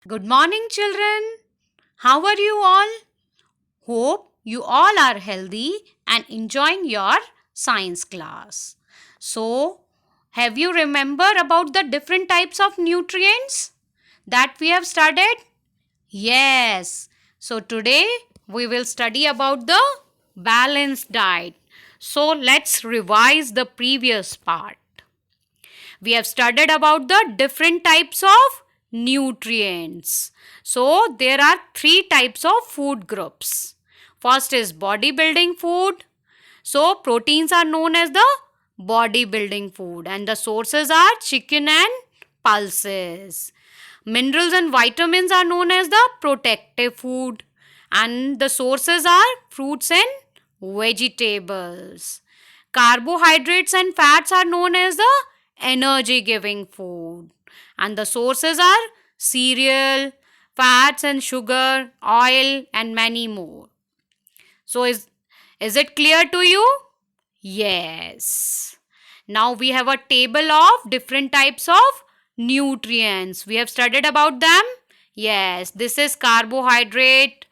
Good morning, children. How are you all? Hope you all are healthy and enjoying your science class. So, have you remember about the different types of nutrients that we have studied? Yes. So, today we will study about the balanced diet. So, let's revise the previous part. We have studied about the different types of nutrients. So, there are three types of food groups. First is bodybuilding food. So, proteins are known as the bodybuilding food, and the sources are chicken and pulses. Minerals and vitamins are known as the protective food, and the sources are fruits and vegetables. Carbohydrates and fats are known as the energy giving food, and the sources are cereal, fats and sugar, oil, and many more. So, is it clear to you? Yes. Now we have a table of different types of nutrients. We have studied about them. Yes, this is carbohydrate,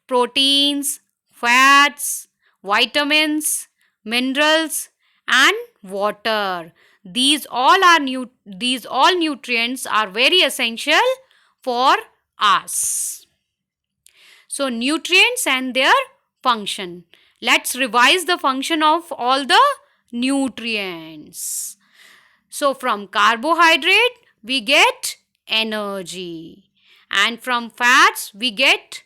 proteins, fats, vitamins, minerals, and water. These all nutrients are very essential for us. So, nutrients and their function. Let's revise the function of all the nutrients. So, from carbohydrate, we get energy, and from fats, we get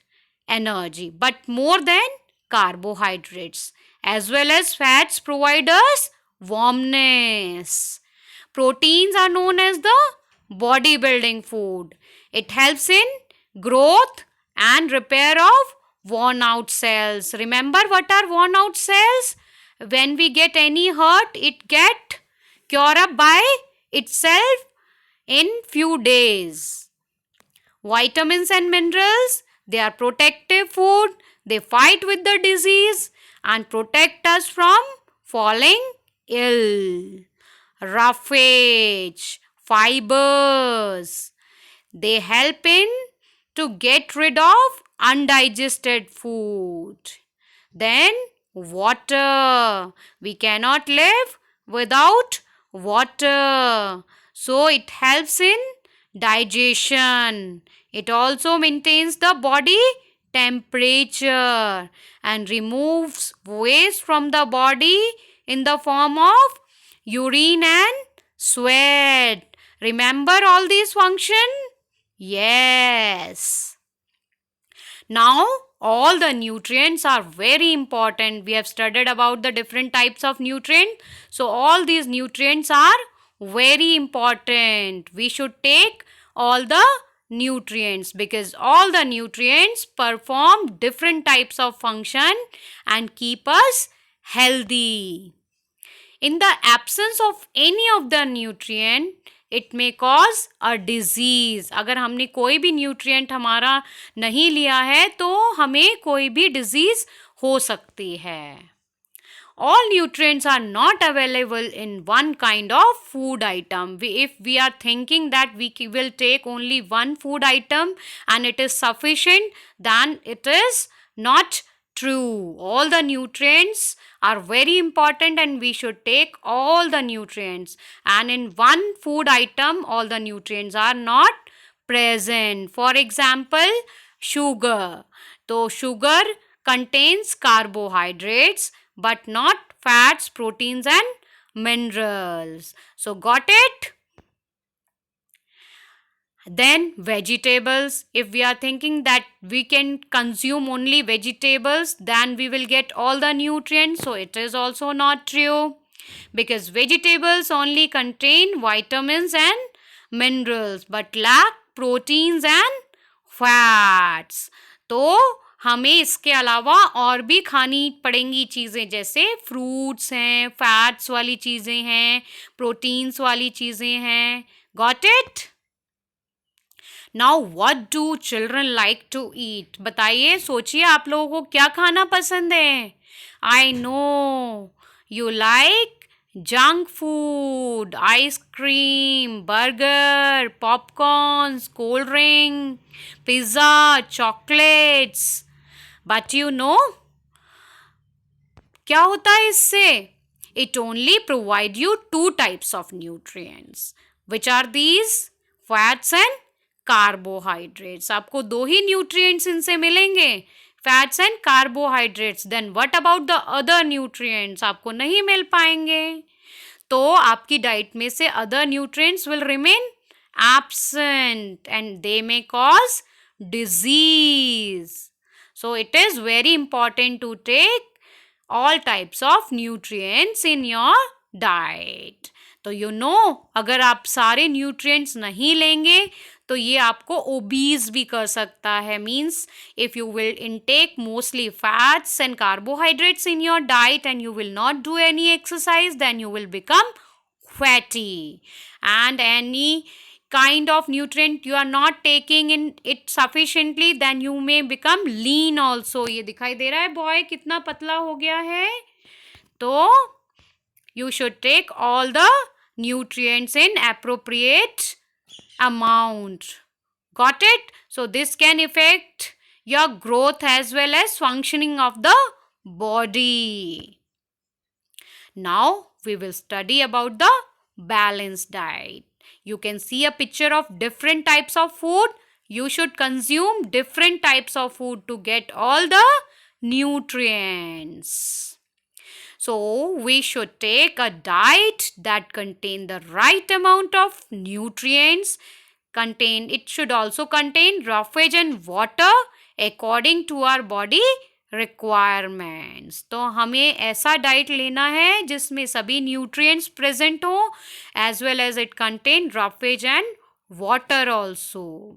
energy, but more than carbohydrates, as well as fats provide us warmness. Proteins are known as the bodybuilding food. It helps in growth and repair of worn out cells. Remember what are worn out cells? When we get any hurt, it get cure up by itself in few days. Vitamins and minerals, they are protective food. They fight with the disease and protect us from falling ill. Roughage, fibers, they help in to get rid of undigested food. Then water. We cannot live without water. So it helps in digestion. It also maintains the body temperature and removes waste from the body in the form of urine and sweat. Remember all these function? Yes. Now, all the nutrients are very important. We have studied about the different types of nutrient. So, all these nutrients are very important. We should take all the nutrients because all the nutrients perform different types of function and keep us healthy. In the absence of any of the nutrient, it may cause a disease. अगर हमने कोई भी nutrient हमारा नहीं लिया है तो हमें कोई भी डिजीज हो सकती है. All nutrients are not available in one kind of food item. If we are thinking that we will take only one food item and it is sufficient, then it is not true. All the nutrients are very important and we should take all the nutrients. And in one food item, all the nutrients are not present. For example, sugar. So, sugar contains carbohydrates but not fats, proteins and minerals. So, got it? Then vegetables. If we are thinking that we can consume only vegetables, then we will get all the nutrients. So, it is also not true because vegetables only contain vitamins and minerals but lack proteins and fats. तो हमें इसके अलावा और भी खानी पड़ेंगी चीज़ें जैसे फ्रूट्स हैं, फैट्स वाली चीज़ें हैं, प्रोटीन्स वाली चीज़ें हैं. Got it? Now what do children like to eat? बताइए, सोचिए आप लोगों को क्या खाना पसंद है. I know you like junk food, ice cream, burger, popcorns, cold drink, pizza, chocolates. But you know, क्या होता है इससे? It only provide you two types of nutrients. Which are these? Fats and carbohydrates. आपको दो ही nutrients इनसे मिलेंगे, fats and carbohydrates. Then what about the other nutrients? आपको नहीं मिल पाएंगे. तो आपकी डाइट में से other nutrients will remain absent and they may cause disease. So it is very important to take all types of nutrients in your diet. तो अगर आप सारे न्यूट्रिएंट्स नहीं लेंगे तो ये आपको ओबीज भी कर सकता है. Means if you will intake mostly fats and carbohydrates in your diet and you will not do any exercise, then you will become fatty. And any kind of nutrient you are not taking in it sufficiently, then you may become lean also. ये दिखाई दे रहा है boy कितना पतला हो गया है. तो you should take all the nutrients in appropriate amount. Got it? So this can affect your growth as well as functioning of the body. Now we will study about the balanced diet. You can see a picture of different types of food. You should consume different types of food to get all the nutrients. So we should take a diet that contain the right amount of nutrients. It should also contain roughage and water according to our body requirements. तो हमें ऐसा diet लेना है जिसमें सभी nutrients present हो, as well as it contain roughage and water also.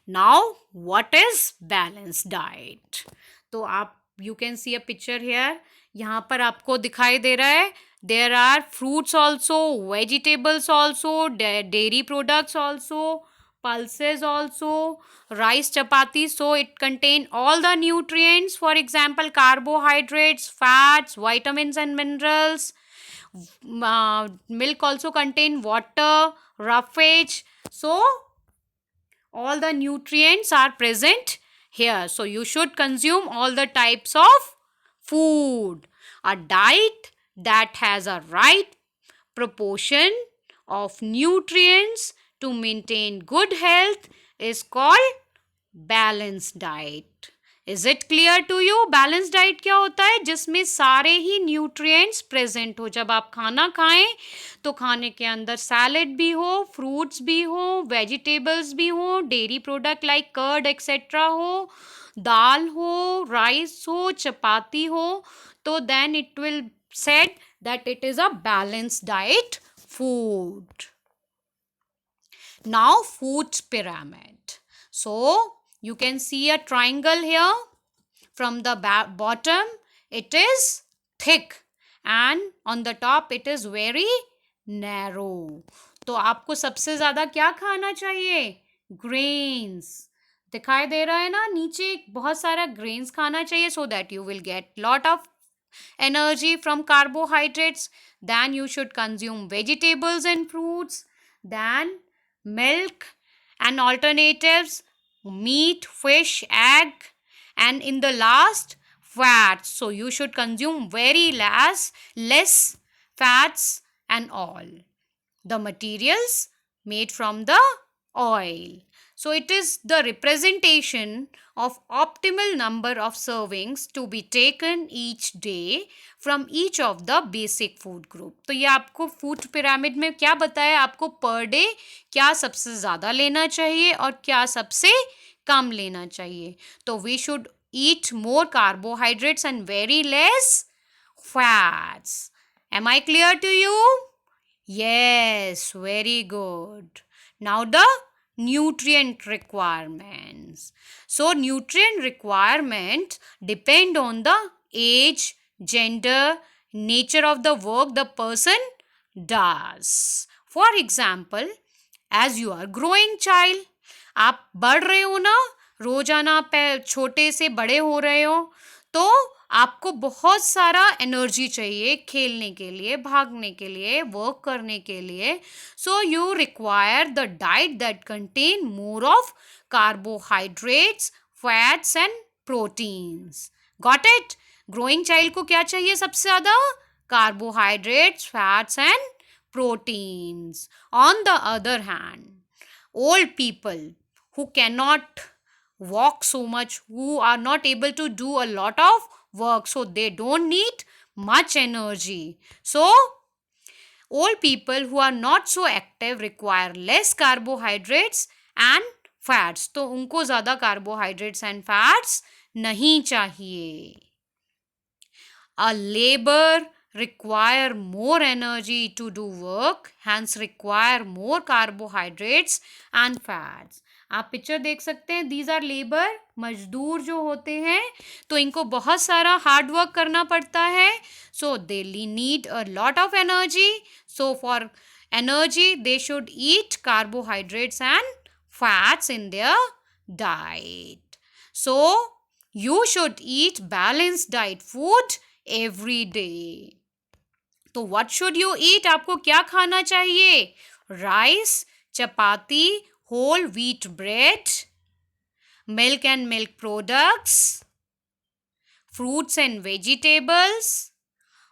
Now what is balanced diet? तो आप you can see a picture here. यहाँ पर आपको दिखाई दे रहा है there are fruits also, vegetables also, dairy products also, pulses also, rice, chapati. So it contain all the nutrients. For example, carbohydrates, fats, vitamins and minerals. Milk also contain water, roughage. So all the nutrients are present here. So you should consume all the types of food. A diet that has a right proportion of nutrients to maintain good health is called balanced diet. Is it clear to you? Balanced diet क्या होता है? जिसमें सारे ही nutrients present हो. जब आप खाना खाएं तो खाने के अंदर सैलेड भी हो, फ्रूट्स भी हो, वेजिटेबल्स भी हो, dairy product like curd etcetera हो, दाल हो, राइस हो, चपाती हो. तो then it will said that it is a balanced diet food. Now food pyramid. So you can see a triangle here. From the bottom it is thick and on the top it is very narrow. तो आपको सबसे ज़्यादा क्या खाना चाहिए? Grains. दिखाई दे रहा है ना नीचे बहुत सारा grains खाना चाहिए so that you will get lot of energy from carbohydrates. Then you should consume vegetables and fruits, then milk and alternatives, meat, fish, egg, and in the last fats. So you should consume very less fats and all the materials made from the oil. So it is the representation of optimal number of servings to be taken each day from each of the basic food group. तो ये आपको food pyramid में क्या बताया? आपको per day क्या सबसे ज़्यादा लेना चाहिए और क्या सबसे कम लेना चाहिए. तो we should eat more carbohydrates and very less fats. Am I clear to you? Yes, very good. Now the nutrient requirements. So nutrient requirement depend on the age, gender, nature of the work the person does. For example, as you are growing child, आप बढ़ रहे हो ना, रोजाना पे छोटे से बड़े हो रहे हो, तो आपको बहुत सारा एनर्जी चाहिए खेलने के लिए, भागने के लिए, वर्क करने के लिए. So you require the diet that contain more of carbohydrates, fats and proteins. Got it? Growing child को क्या चाहिए सबसे ज़्यादा? Carbohydrates, fats and proteins. On the other hand, old people who cannot walk so much, who are not able to do a lot of work, so they don't need much energy. So, old people who are not so active require less carbohydrates and fats. तो उनको ज़्यादा carbohydrates and fats नहीं चाहिए. A labor require more energy to do work, hence require more carbohydrates and fats. आप picture देख सकते हैं, these are labour, मजदूर जो होते हैं तो इनको बहुत सारा हार्ड वर्क करना पड़ता है. So they need a lot of energy. So for energy they should eat carbohydrates and fats in their diet. So you should eat balanced diet food every day. तो what should you eat? आपको क्या खाना चाहिए? Rice, chapati, whole wheat bread, milk and milk products, fruits and vegetables,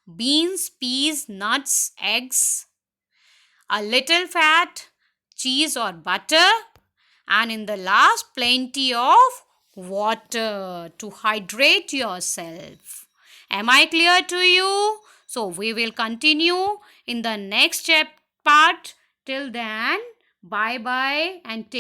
beans, peas, nuts, eggs, a little fat, cheese or butter, and in the last, plenty of water to hydrate yourself. Am I clear to you? So we will continue in the next part. Till then, bye bye and take